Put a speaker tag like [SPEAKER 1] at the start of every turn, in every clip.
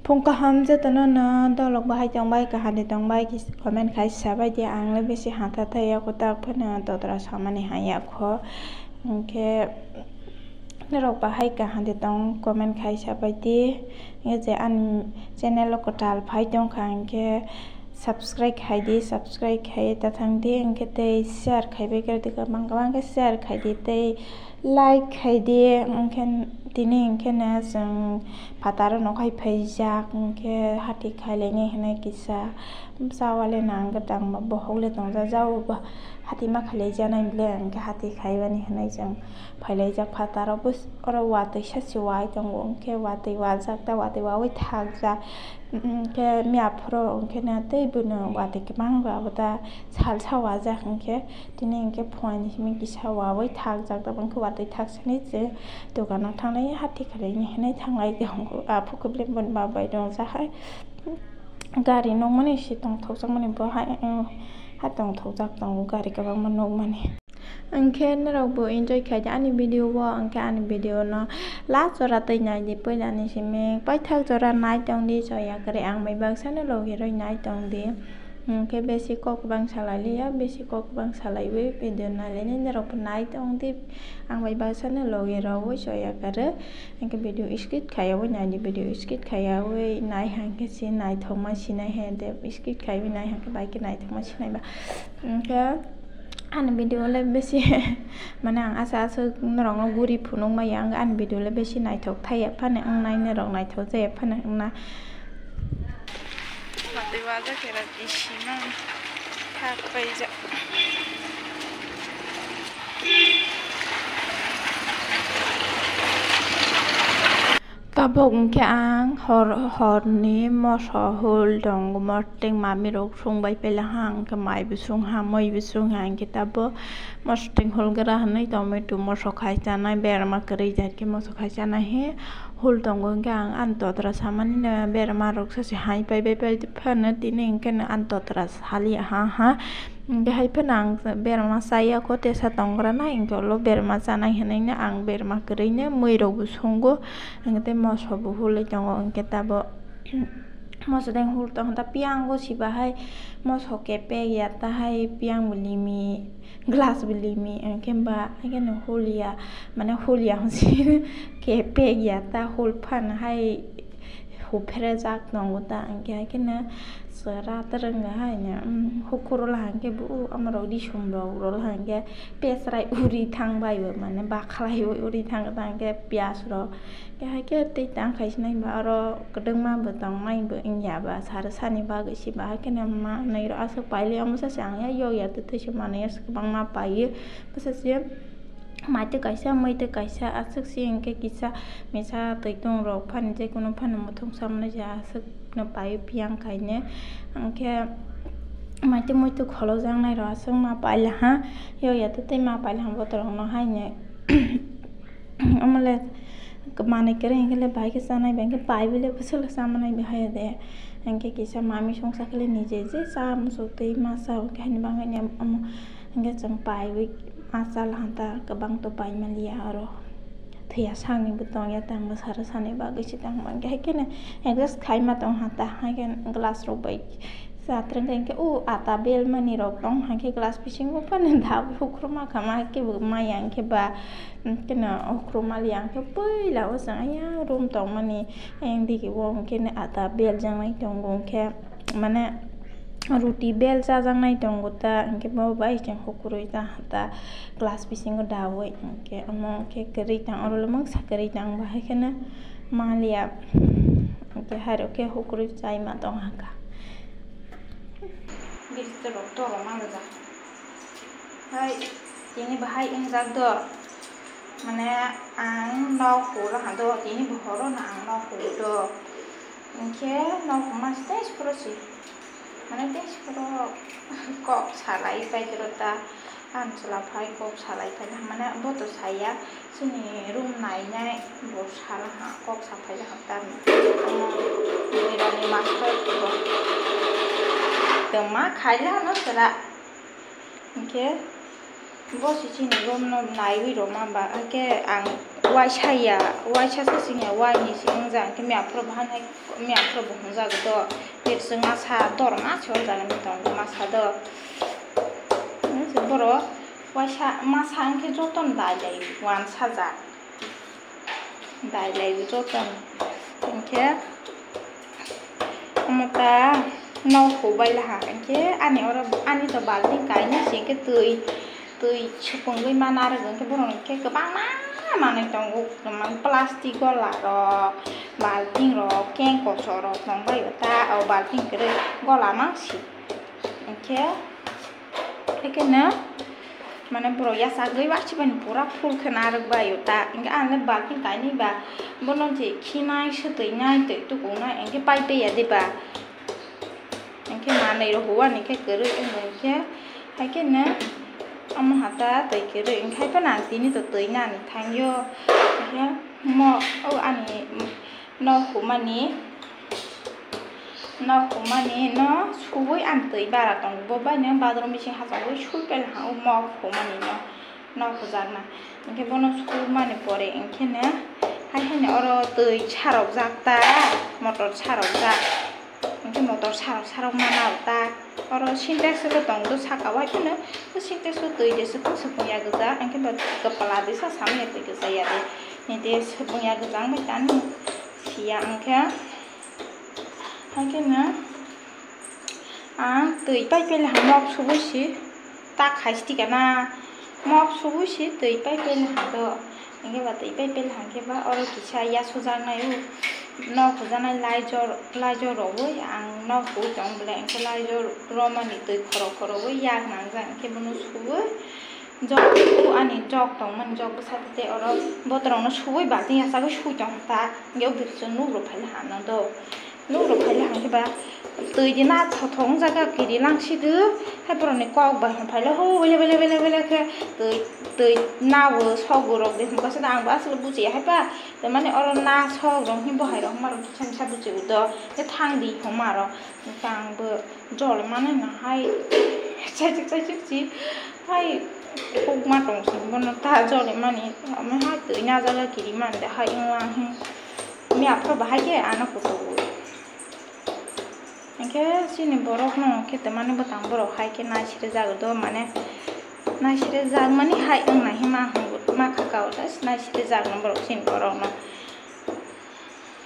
[SPEAKER 1] phong kaham je tano na dolok bahai tongbai kahade tongbai ki comment khai sabai dia ang le besi hata thaya ko tak phana todra samani haya kho ke nerok bahai kahade tong comment khai sabai di nge je an channel ko tal phai tong khang ke subscribe khai di subscribe khai ta thang di angke te share khai be kar dika mangkawang ke share khai di te like khai di angke tini angke na jeng pataro nokai phaijak angke hati khaileni hene kisa sawale nang gadang bohole tongja jau hati ma khalai janai bile angke hati khaibani hene jeng phailai jak pataro bus ora watoi sasi wai tong angke watoi wajak ta watoi wawai thakja ke miapro angke na tei buno watoi kemang ba bata sal sawaja angke tini angke phone himi kisa wawai thakjak ta bangke watoi thaksani je dogano thangnai hati khalai hene thanglai dong phukublem bon ba bai dong jahai gari nong mani si tong thokjak mani bo hatong thokjak tong gari kabang manong mani angke narok bo enjoy khai ani video bo angke ani video no last jora tei nai di poila ni sime pai thak jora nai tong di soya kare ang mai bang sana lo hiroi nai tong di ke besi kok bang salai ya besi kok bang salai we video na le ni narok nai tong di ang mai bang sana lo hiro we soya kare angke video skit khaya we nai di video skit khaya we nai hang ke si nai thoma si nai he de skit khai we nai hang ke bai ke nai thoma si nai ba ke an video le besi mane ang asa narong guri phunung ma yang an video le besi nai thok thai phane ang nai narong nai thok je phane ang na mate waja kera isina thak pai ja tabok ke ang hor ni moso hol dong morting mami rok sung bai pela hang ke mai busung ha moi busung hang ke tabo mosting hol gara hanai tomato moso khai chanai berma kari jat ke moso khai chanai he hol dong gang an todra samani na berma rok sa si hai pai bai pai phana tining ken an todra hali ha ke hai phanang berma saya ko te sa tongra na ingko lo berma chanai hanai na ang berma kari na moi rok busunggo angte moso bu hol tong angke tabo moso deng hul tong ta piang go si bahai moso ke pe ya ta hai piang bulimi glass bulimi angke ba again hulia mane hulia si ke pe ya ta hul phan hai hu phere jak nong ta angke ke na sara tereng hai nya hukuro la angke bu amaro di sumro ro la angke pesrai uri thang bai mane ba khlai uri thang ta angke pias ro ke hai ke te tang khai snai ba ro kedeng ma betang mai be ingya ba sar sani ba ge si ba ke na ma nai ro asak pai le am sa sang ya yo ya te se ma ne as bang ma pai ba sa se mai te kaisa mai te kaisa asak si angke kisa mesa te tong ro phan je kono phan mo thong sam na ja asak na pai piang khai ne angke mai te moi te kholo jang nai ro asak ma pai la ha yo ya te ma pai la bo torong no hai ne amale kemana kere ingkele baik sana bangke pai bile besel sama nai bahaya de angke kisa mami songsa kele nije je sam sote masa kan bangai ne angke jang pai wi asal hanta kebang to pai malia aro thia sang ni butong ya tang besar sane ba gisi tang bangke kene engges khai ma tong hanta haken glass ro bai sa treng ke ata bel mani ro tong hake glass pising ko pan da hukroma kama ke ma yang ke ba kena hukroma liang ke poi la o sang ya rum tong mani eng di ke wong ke ne ata bel jang nai tong gong ke mane ruti bel sa jang nai tong gota ke ba bai chang hukroi ta ta glass pising ko da woi ke amo ke keri tang oro mong sa keri tang ba ke na malia ke haro ke hukroi chai ma tong haka Bisa doktor mana dah? Hai, ini bahai ini zakdo. Mana ang lau hula hado ini buhoro na ang lau hudo. Oke, lau mas tes prosi. Mana tes pro kok salai pai cerita an selapai kok salai pai mana boto saya sini room naiknya bos salah kok sampai hantam. Ini master tema khaila no sala ke bo si chini rom no nai wi roma ba ke ang wai sai ya wai cha sa sing ya wai ni sing za ke mẹ pro ban hai mẹ pro bu za go để sing ma sa dor ma cho za ni tong ma sa do se boro wai sa ma sa ke jo ton dai lai wan sa za dai lai jo ton ke ta nâu khổ bay là hàng chứ anh ấy anh ấy bảo đi cái như xin cái tươi tươi chụp người mà na rồi cái bông cái băng mà này trong gục mà plastic gọi là rồi bảo tin rồi keng cổ sò rồi trong bay ta ở bảo tin cái đấy gọi là mắc xí chứ cái nữa mà nó bro ya sa gửi bác chỉ bên pura full khăn ar bay ta cái anh ấy bảo tin cái này bà bông nó chỉ khi nay sẽ tới ngay tới tôi cũng nói anh cái bay bây giờ đi bà cái mà này rồi hùa này cái cửa rồi anh này chứ hay cái nữa ông hạt ta tới cái rồi anh thấy cái nào tí nữa tới nhà này thành vô cái mò anh này nó hùa mà nó chui với ăn tới bà là tổng bộ ba nhá ba đôi mình chỉ hạt với chui cái là ông mò hùa mà nó hùa rằng này cái bọn nó chui mà này bỏ để anh cái nữa hay nữa rồi tới chả rau rác ta một rồi chả rau rác cái motor sarong mana ta orang sintex itu tong tu sakawai kan ya sintex itu dia sepunya geza angin kepala desa sama itu geza ya deh ini dia sepunya geza macam siang kan angin tui pai pai lah mop subuh sih tak khas tiga na mop subuh sih tui pai pai lah do angin tui pai pai lah angin orang kisah ya suzang na itu nó có ra này lai cho rồi với ăn nó cũng trong lạnh cái lai cho Roman từ khổ với giang nặng rằng cái bên nó suối do cô anh ấy cho tổng mình cho cái sao thế ở đó bộ tổng nó suối bảo thì sao cái suối trong ta nếu việc cho nút rồi phải làm nó đâu nút rồi phải làm cái bà từ giờ na thống ra cái kỳ đi lăng xí đứa hay bọn này qua bà phải là hô về cái từ nào vừa sau vừa rồi thì không có sẽ đang bắt sẽ bút chỉ hay baแต่มันเนี่ยเราหน้าชอบเราที่บ่ให้เรามาเราที่ฉันชอบดูจุดเดียวจะทางดีของมาเราทางเบอร์จอเลยมันเนี่ยให้ใช่จีให้พวกมาตรงสิ่งบนตาจอเลยมันนี่ไม่ให้ตื่นยาจะเลยกี่มันแต่ให้ยังว่างให้ไม่อยากเพราะบ่ให้แค่อันนั้นก็ตัวอันแค่สิ่งนี้บ่รอกน้องแค่แต่มันเนี่ยบ่ต่างบ่รอกให้แค่นายชิดจากตัวมันเนี่ยนายชิดจากมันนี่ให้ยังไงให้มามาkakao das na sih zag nomor sin corona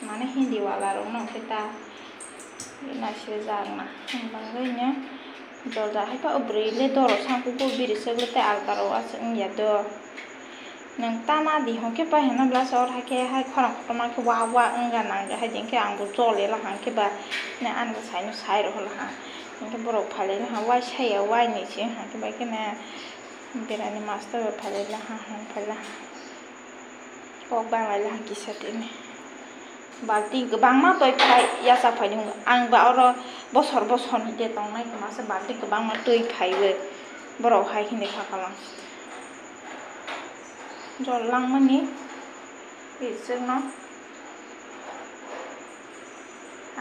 [SPEAKER 1] mana hindi wala rong nong kita na sih zag na bangainya jolda hai pa obri le doro sang pupu biri segle te alkaro as ya do nang tana di hong ke pa hena bla sor ha ke hai khorang khoma ke wa nga nang ga hai jeng ke ang bu jole la hang ke ba na an ga sai no sai ro la ha ke borok phale ha wa sai ya wa ni chi ha ke ba ke na berani master phale la ha phala kok bang la ki satene balti gebang ma toy phai ya sa phai ding ang ba ro bosor ni de tong nai ma sa balti gebang ma toy phai le boro hai khine kha kalang jol lang ma ni bi sing no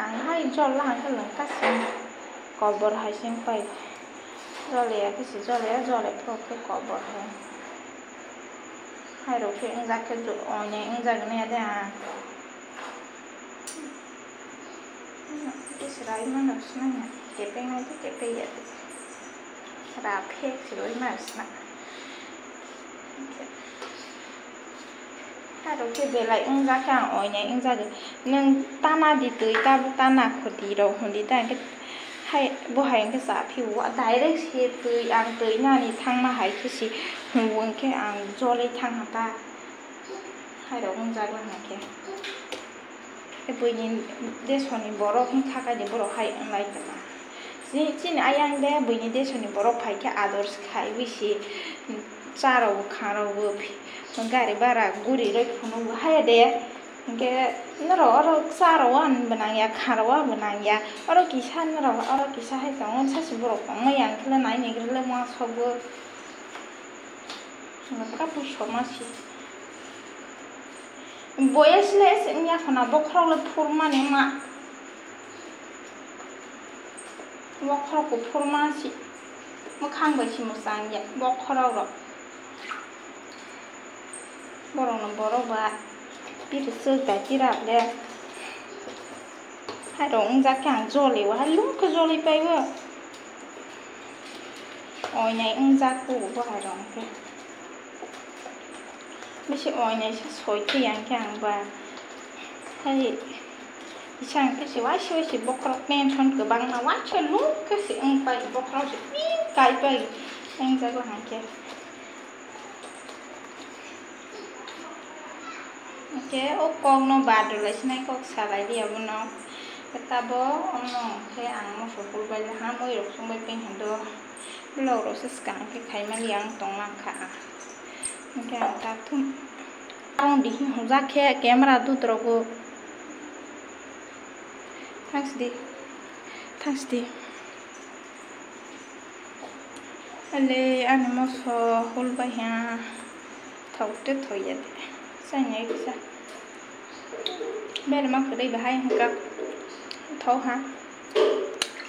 [SPEAKER 1] ang hai jol lang ka lang ka sing ko bor hai sing phai rồi cái gì rồi pro cái cỏ bọt này hai đầu chuyện ra cái chỗ này ra cái này đây à cái sợi mà nó xanh nè cái bên này cái bây giờ là phết sợi mà xanh hai đầu chuyện về lại ra cái ỏi này ra được nhưng ta na đi tới ta na khỏi đi đâu không đi ta cáiให้บ่ให้cáiสาผิวว่าได้ได้เสียตืออังตือหน้านี่ทางมาให้คือสิหัวแค่อังโจเลยทางหาตาให้เราคงใจว่าหาแค่ไอ้ปุยนี่เดชนี่บ่รอกให้ค่ากันบ่รอกให้อะไรแต่มาสิอายังเด้ปุยนี่เดชนี่บ่รอกให้แค่อาดอร์สขายวิสิจ้าเราขาเรามันกะริบาระกุริเลยพนให้เด้cái nó rồi xa rồi anh bên này khá rồi bên này ya ở kỳ sa nó rồi ở kỳ sa hay còn sát sụp rồi còn mấy anh cái này cái lên mà sao bơ nó cắt bớt số mà xí bôi sle sẽ nhá phần nào bóc khâu là forma này mà bóc khâu của forma xí mà khang với xí một sáng vậy bóc khâu rồi Borong boroba bir sơ cái chi đạp đây hai đồng ra càng jolly wa lung cái jolly bay wa oi này ra cụ wa hai đồng cáiไม่ใช่oi này sẽ soi cái càng và hay chẳng cái gì quá xưa chỉ bóc lột nên thon cửa bằng mà quá chơi lung cái gì ông bay bóc lột chỉ cái bay anh ra qua hàng kia ok ô con nó bạt rồi lấy này có xả lại đi à nó cái ta bó ông nó cái ăn một số củ bay là ham mới được xong bay pin hàng đô lâu rồi sẽ scan cái khay mà liang tông mang khả cái ăn ta thun ông đi không ra cái camera tu trogo thanks đi ale anh mua số hol bay ha thầu tết thôi vậy sao nhảy đi sao bên mà cứ đi về hay không cả thấu hả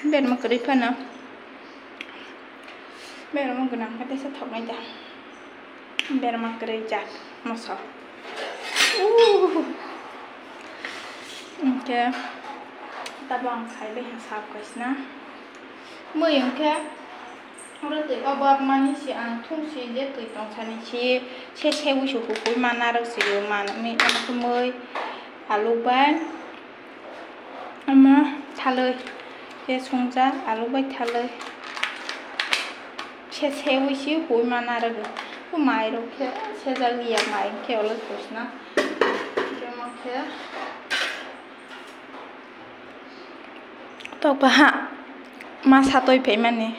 [SPEAKER 1] bên mà cứ đi phân nào bên mà cứ nằm cái sẽ thấu này chả bên mà cứ đi chặt một số ok ta bằng khai bên hàng sạp cái na mười những cái rồi thì ở bên mà như thế anh thùng xí để tụi tông sản xí xe với số phụ mà na được sử dụng mà mình ăn cái mười alo bán mà thà lời để xuống ra alo bán thà lời xe với số phụ mà na được cái máy rồi cái xe ra liền máy kéo lên thôi na cái mà cái tao bà hạ mà sao tôi phải mà nè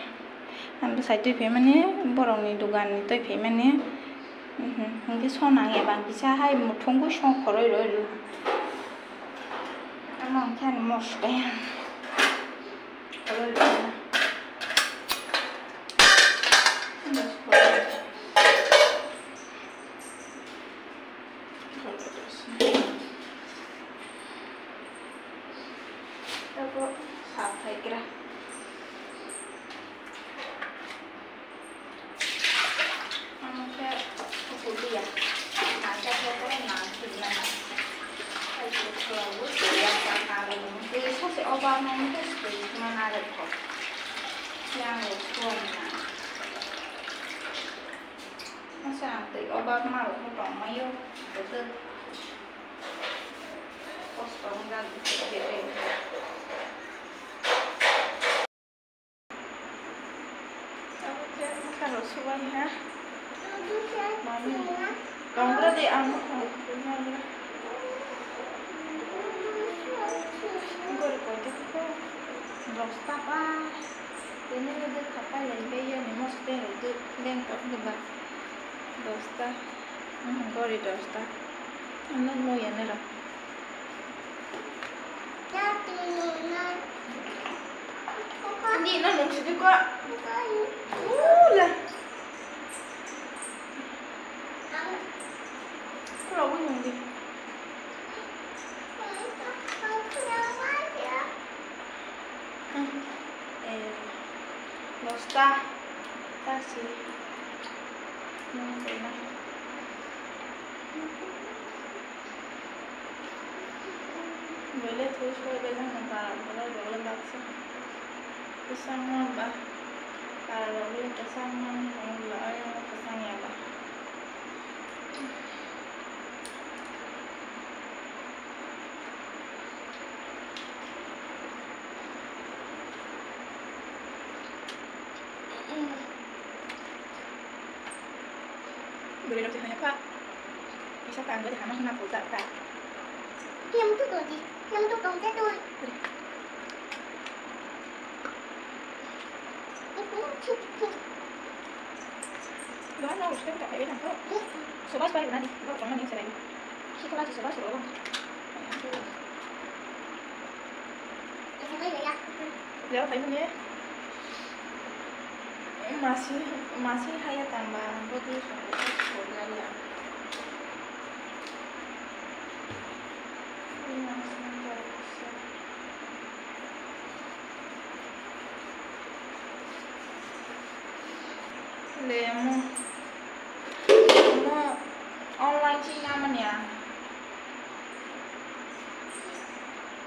[SPEAKER 1] anh sai tôi phải mà nè bảo này đồ gan tôi phải mà nè cái son này bạn bisa hay một thùng cái son khó rồi anh mang theo một cái rồi Aku sampai kira Manusia kemudian ada pokoknya nanti hay selalu yang kali ini saya Obama itu mana ada kok yang suaminya masa nanti Obama itu còn mấy betul kosong dan tidak kalau suai ha mami kamu berarti anu punya dia gue record itu dosta apa ini ada kapal yang bayar nih maksudnya itu lengkap juga dosta gue dosta anak mau ya nih lah hindi na nung sige ko lah kalau aku nunggu Losta kasih nunggu na boleh terus boleh nak boleh boleh baksa kesangan bah kalau boleh kesangan Allah yang kesannya bah boleh dapat tanya Pak bisa kan boleh hama kenapa tak Pak
[SPEAKER 2] Yang tu tu gì? Yang tu còn cái đuôi.
[SPEAKER 1] Đó nó sẽ phải biết làm tốt. Số bát bay của nó đi, nó còn những sẽ đánh. Khi có số bát số đó.
[SPEAKER 2] Cái cái gì vậy?
[SPEAKER 1] Nếu thấy như thế. Masih hay tambah body số ya. Lemo online sih nyaman ya.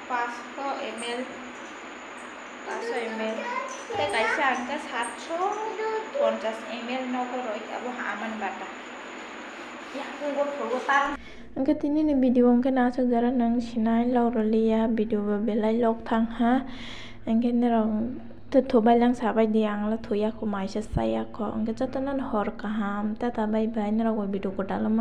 [SPEAKER 1] 500 ml. 500 ml. Te kaisang ke 750 ml no ko roi abo aman bata. Ya ko go tan. Angke tini ni video angke na sagara nang sinai laurelia video belai lok thang ha. Angke nerong tu balang sabai diang la thuya ko mai sa saya ko angke jatanan hor kaham ta bye bye nerong video ko dalam